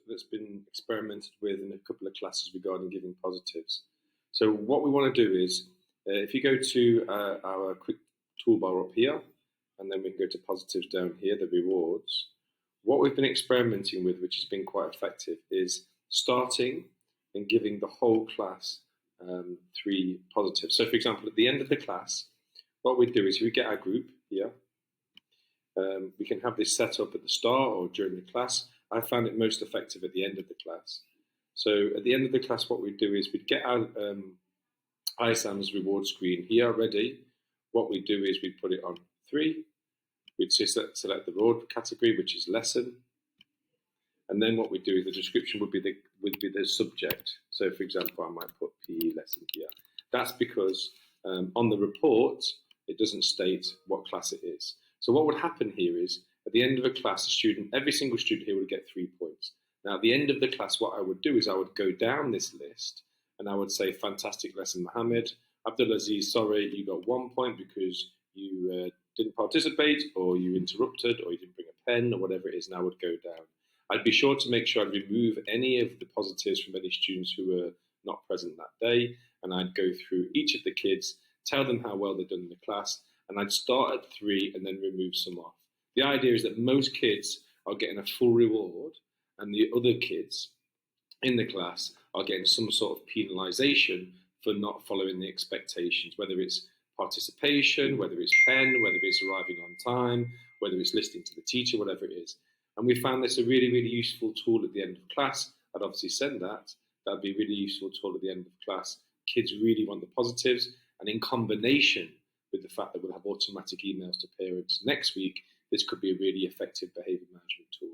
that's been experimented with in a couple of classes regarding giving positives. So what we want to do is, if you go to our quick toolbar up here, and then we can go to positives down here, the rewards. What we've been experimenting with, which has been quite effective, is starting and giving the whole class 3 positives. So for example, at the end of the class, what we do is we get our group here. We can have this set up at the start or during the class. I found it most effective at the end of the class. So at the end of the class, what we do is we'd get our iSAMS reward screen here ready. What we do is we put it on 3. We'd select the reward category, which is lesson. And then what we do is the description would be the subject. So for example, I might put PE lesson here. That's because on the report, it doesn't state what class it is. So what would happen here is, at the end of a class, every single student here would get 3 points. Now, at the end of the class, what I would do is I would go down this list and I would say, fantastic lesson, Mohammed. Abdulaziz, sorry, you got 1 point because you didn't participate, or you interrupted, or you didn't bring a pen, or whatever it is, and I would go down. I'd be sure to make sure I'd remove any of the positives from any students who were not present that day, and I'd go through each of the kids, tell them how well they've done in the class, and I'd start at 3 and then remove some off. The idea is that most kids are getting a full reward, and the other kids in the class are getting some sort of penalisation for not following the expectations, whether it's participation, whether it's pen, whether it's arriving on time, whether it's listening to the teacher, whatever it is. And we found this a really, really useful tool at the end of class. I'd obviously send that. That'd be a really useful tool at the end of class. Kids really want the positives, and in combination with the fact that we'll have automatic emails to parents next week, this could be a really effective behaviour management tool.